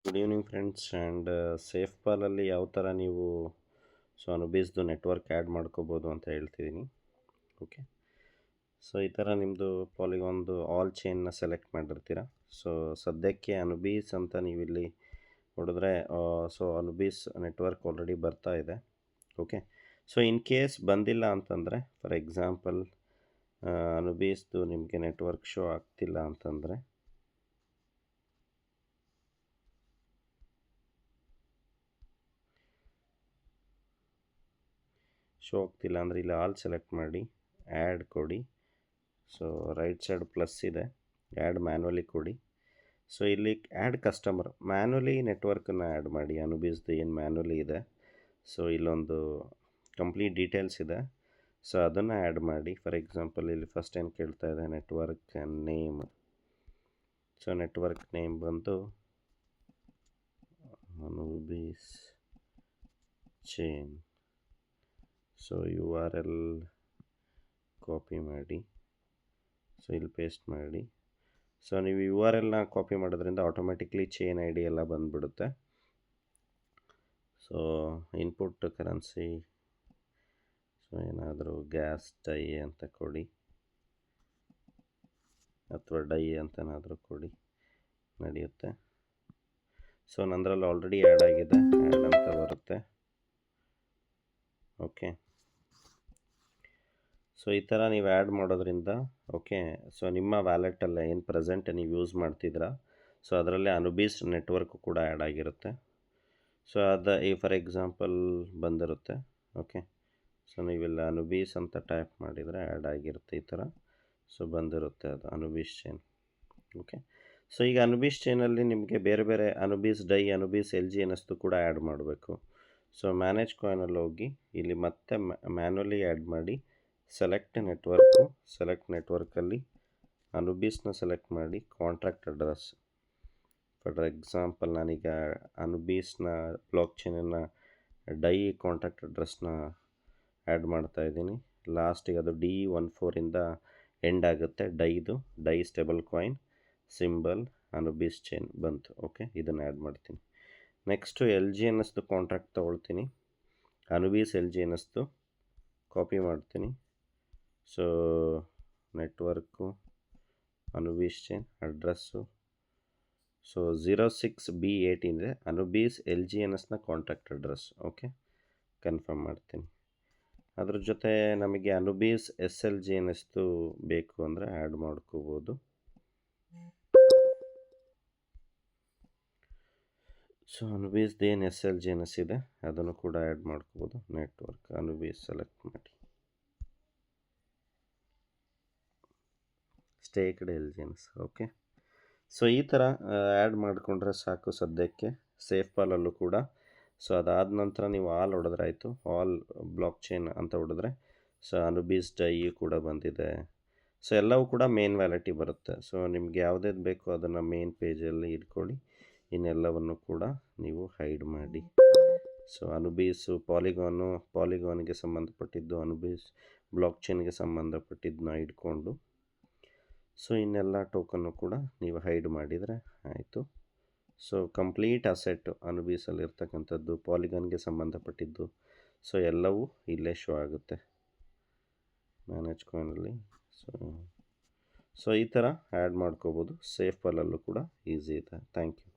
Good evening friends and safe ಪಾಲಲ್ಲಿ ಯಾವ ಥರ ನೀವು ಅನುಬೀಸ್ದು ನೆಟ್ವರ್ಕ್ ಆ್ಯಡ್ ಮಾಡ್ಕೋಬೋದು ಅಂತ ಹೇಳ್ತಿದ್ದೀನಿ. ಓಕೆ, ಸೊ ಈ ಥರ ನಿಮ್ಮದು ಪಾಲಿಗಾನ್ದು ಆಲ್ ಚೈನ್ನ ಸೆಲೆಕ್ಟ್ ಮಾಡಿರ್ತೀರ. ಸೊ ಸದ್ಯಕ್ಕೆ ಅನುಬೀಸ್ ಅಂತ ನೀವು ಇಲ್ಲಿ ನೋಡಿದ್ರೆ ಅನುಬೀಸ್ ನೆಟ್ವರ್ಕ್ ಆಲ್ರೆಡಿ ಬರ್ತಾ ಇದೆ. ಓಕೆ, ಸೊ ಇನ್ ಕೇಸ್ ಬಂದಿಲ್ಲ ಅಂತಂದರೆ, ಫಾರ್ ಎಕ್ಸಾಂಪಲ್ ಅನುಬೀಸ್ದು ನಿಮಗೆ ನೆಟ್ವರ್ಕ್ ಶೋ ಆಗ್ತಿಲ್ಲ ಅಂತಂದರೆ ಶೋ ಆಗ್ತಿಲ್ಲ ಅಂದರೆ ಇಲ್ಲಿ ಆಲ್ ಸೆಲೆಕ್ಟ್ ಮಾಡಿ ಆ್ಯಡ್ ಕೊಡಿ. ಸೊ ರೈಟ್ ಸೈಡ್ ಪ್ಲಸ್ ಇದೆ, ಆ್ಯಡ್ ಮ್ಯಾನ್ಯುವಲಿ ಕೊಡಿ. ಸೊ ಇಲ್ಲಿ ಆ್ಯಡ್ ಕಸ್ಟಮರ್ ಮ್ಯಾನ್ಯುವಲಿ ನೆಟ್ವರ್ಕನ್ನು ಆ್ಯಡ್ ಮಾಡಿ. ಅನುಬೀಸ್ದು ಏನು ಮ್ಯಾನ್ಯುವಲಿ ಇದೆ, ಸೊ ಇಲ್ಲೊಂದು ಕಂಪ್ಲೀಟ್ ಡೀಟೇಲ್ಸ್ ಇದೆ, ಸೊ ಅದನ್ನು ಆ್ಯಡ್ ಮಾಡಿ. ಫಾರ್ ಎಕ್ಸಾಂಪಲ್ ಇಲ್ಲಿ ಫಸ್ಟ್ ಏನು ಕೇಳ್ತಾ ಇದೆ, network name. So network name ಬಂದು ಅನುಬೀಸ್ ಚೈನ್. ಸೊ URL ಕಾಪಿ ಮಾಡಿ, ಸೊ ಇಲ್ಲಿ ಪೇಸ್ಟ್ ಮಾಡಿ. ಸೊ ನೀವು URLನ ಕಾಪಿ ಮಾಡೋದ್ರಿಂದ ಆಟೋಮೆಟಿಕ್ಲಿ ಚೈನ್ ID ಎಲ್ಲ ಬಂದುಬಿಡುತ್ತೆ. ಸೊ ಇನ್ಪುಟ್ ಕರೆನ್ಸಿ, ಸೊ ಏನಾದರೂ ಗ್ಯಾಸ್ ಡೈ ಅಂತ ಕೊಡಿ, ಅಥವಾ ಡೈ ಅಂತನಾದರೂ ಕೊಡಿ, ನಡೆಯುತ್ತೆ. ಸೊ ನಂದರಲ್ಲಿ ಆಲ್ರೆಡಿ ಆ್ಯಡ್ ಆಗಿದೆ, ಆ್ಯಡ್ ಅಂತ ಬರುತ್ತೆ. ಓಕೆ, ಸೊ ಈ ಥರ ನೀವು ಆ್ಯಡ್ ಮಾಡೋದ್ರಿಂದ ಓಕೆ, ಸೊ ನಿಮ್ಮ ವ್ಯಾಲೆಟಲ್ಲೇ ಏನು ಪ್ರೆಸೆಂಟ್ ನೀವು ಯೂಸ್ ಮಾಡ್ತಿದ್ದೀರಾ, ಸೊ ಅದರಲ್ಲೇ ಅನುಬೀಸ್ ನೆಟ್ವರ್ಕು ಕೂಡ ಆ್ಯಡ್ ಆಗಿರುತ್ತೆ. ಸೊ ಅದು ಈ ಫಾರ್ ಎಕ್ಸಾಂಪಲ್ ಬಂದಿರುತ್ತೆ. ಓಕೆ, ಸೊ ನೀವೆಲ್ಲ ಅನುಬೀಸ್ ಅಂತ ಟೈಪ್ ಮಾಡಿದರೆ ಆ್ಯಡ್ ಆಗಿರುತ್ತೆ ಈ ಥರ. ಸೊ ಬಂದಿರುತ್ತೆ ಅದು ಅನುಬೀಸ್ ಚೈನ್. ಓಕೆ, ಸೊ ಈಗ ಅನುಬೀಸ್ ಚೈನಲ್ಲಿ ನಿಮಗೆ ಬೇರೆ ಬೇರೆ ಅನುಬೀಸ್ ಡೈ, ಅನುಬೀಸ್ LG ಅನ್ನಿಸ್ತು ಕೂಡ ಆ್ಯಡ್ ಮಾಡಬೇಕು. ಸೊ ಮ್ಯಾನೇಜ್ ಕಾಯಿನಲ್ಲಿ ಹೋಗಿ ಇಲ್ಲಿ ಮತ್ತೆ ಮ್ಯಾನ್ಯುವಲಿ ಆ್ಯಡ್ ಮಾಡಿ, ಸೆಲೆಕ್ಟ್ ನೆಟ್ವರ್ಕಲ್ಲಿ ಅನುಬೀಸ್ನ ಸೆಲೆಕ್ಟ್ ಮಾಡಿ, ಕಾಂಟ್ರಾಕ್ಟ್ ಅಡ್ರೆಸ್. ಫಾರ್ ಎಕ್ಸಾಂಪಲ್ ನಾನೀಗ ಅನುಬೀಸ್ನ ಬ್ಲಾಕ್ ಚೈನನ್ನು ಡೈ ಕಾಂಟ್ರಾಕ್ಟ್ ಅಡ್ರೆಸ್ನ ಆ್ಯಡ್ ಮಾಡ್ತಾಯಿದ್ದೀನಿ. ಲಾಸ್ಟಿಗೆ ಅದು D14ಇಂದ ಎಂಡ್ ಆಗುತ್ತೆ. DAI stable coin symbol Anubis chain ಬಂತು. ಓಕೆ, ಇದನ್ನು ಆ್ಯಡ್ ಮಾಡ್ತೀನಿ. ನೆಕ್ಸ್ಟು LG ಅನ್ನಿಸ್ದು ಕಾಂಟ್ರಾಕ್ಟ್ ತೊಗೊಳ್ತೀನಿ, ಅನುಬೀಸ್ LG ಅನ್ನಿಸ್ದು ಕಾಪಿ ಮಾಡ್ತೀನಿ. So network Anubis chain address, so 06B18 ಇದೆ ಅನುಬೀಸ್ LG ಅನ್ನಿಸ್ನ ಕಾಂಟ್ಯಾಕ್ಟ್ ಅಡ್ರೆಸ್. ಓಕೆ, ಕನ್ಫರ್ಮ್ ಮಾಡ್ತೀನಿ. ಅದ್ರ ಜೊತೆ ನಮಗೆ ಅನುಬೀಸ್ SLG ಅನ್ನಿಸ್ತು ಬೇಕು ಅಂದರೆ ಆ್ಯಡ್ ಮಾಡ್ಕೋಬೋದು. ಸೊ ಅನುಬೀಸ್ದು ಏನು SLG ಅನ್ನಿಸಿದೆ ಅದನ್ನು ಕೂಡ ಆ್ಯಡ್ ಮಾಡ್ಕೋಬೋದು. ನೆಟ್ವರ್ಕ್ ಅನುಬೀಸ್ ಸೆಲೆಕ್ಟ್ ಮಾಡಿ, ಸ್ಟೇಕ್ಡ್ LG ಅನ್ನಿಸ್. ಓಕೆ, ಸೊ ಈ ಥರ ಆ್ಯಡ್ ಮಾಡಿಕೊಂಡ್ರೆ ಸಾಕು ಸದ್ಯಕ್ಕೆ ಸೇಫ್ ಪಾಲಲ್ಲೂ ಕೂಡ. ಸೊ ಅದಾದ ನಂತರ ನೀವು ಆಲ್ ಹೊಡೆದ್ರಾಯ್ತು, ಆಲ್ ಬ್ಲಾಕ್ ಚೈನ್ ಅಂತ ಹೊಡೆದ್ರೆ ಸೊ ಅನುಬೀಸ್ ಡೈ ಕೂಡ ಬಂದಿದೆ. ಸೊ ಎಲ್ಲವೂ ಕೂಡ ಮೇನ್ ವ್ಯಾಲೆಟಿಗೆ ಬರುತ್ತೆ. ಸೊ ನಿಮ್ಗೆ ಯಾವುದೇದು ಬೇಕೋ ಅದನ್ನು ಮೇನ್ ಪೇಜಲ್ಲಿ ಇಟ್ಕೊಳ್ಳಿ, ಇನ್ನೆಲ್ಲವನ್ನು ಕೂಡ ನೀವು ಹೈಡ್ ಮಾಡಿ. ಸೊ ಅನುಬೀಸು ಪಾಲಿಗಾನ್ಗೆ ಸಂಬಂಧಪಟ್ಟಿದ್ದು, ಅನುಬೀಸ್ ಬ್ಲಾಕ್ ಚೈನ್ಗೆ ಸಂಬಂಧಪಟ್ಟಿದ್ದನ್ನ ಇಟ್ಕೊಂಡು ಸೊ ಇನ್ನೆಲ್ಲ ಟೋಕನ್ನು ಕೂಡ ನೀವು ಹೈಡ್ ಮಾಡಿದರೆ ಆಯಿತು. ಸೊ ಕಂಪ್ಲೀಟ್ ಅಸೆಟ್ ಅನುಬೀಸಲ್ಲಿ ಇರ್ತಕ್ಕಂಥದ್ದು, ಪಾಲಿಗಾನ್ಗೆ ಸಂಬಂಧಪಟ್ಟಿದ್ದು, ಸೊ ಎಲ್ಲವೂ ಇಲ್ಲೇ ಶೋ ಆಗುತ್ತೆ ಮ್ಯಾನೇಜ್ ಕಾಯಿನಲ್ಲಿ. ಸೊ ಈ ಥರ ಆ್ಯಡ್ ಮಾಡ್ಕೋಬೋದು. ಸೇಫ್ ಪಾಲಲ್ಲೂ ಕೂಡ ಈಸಿ ಇದೆ. Thank you.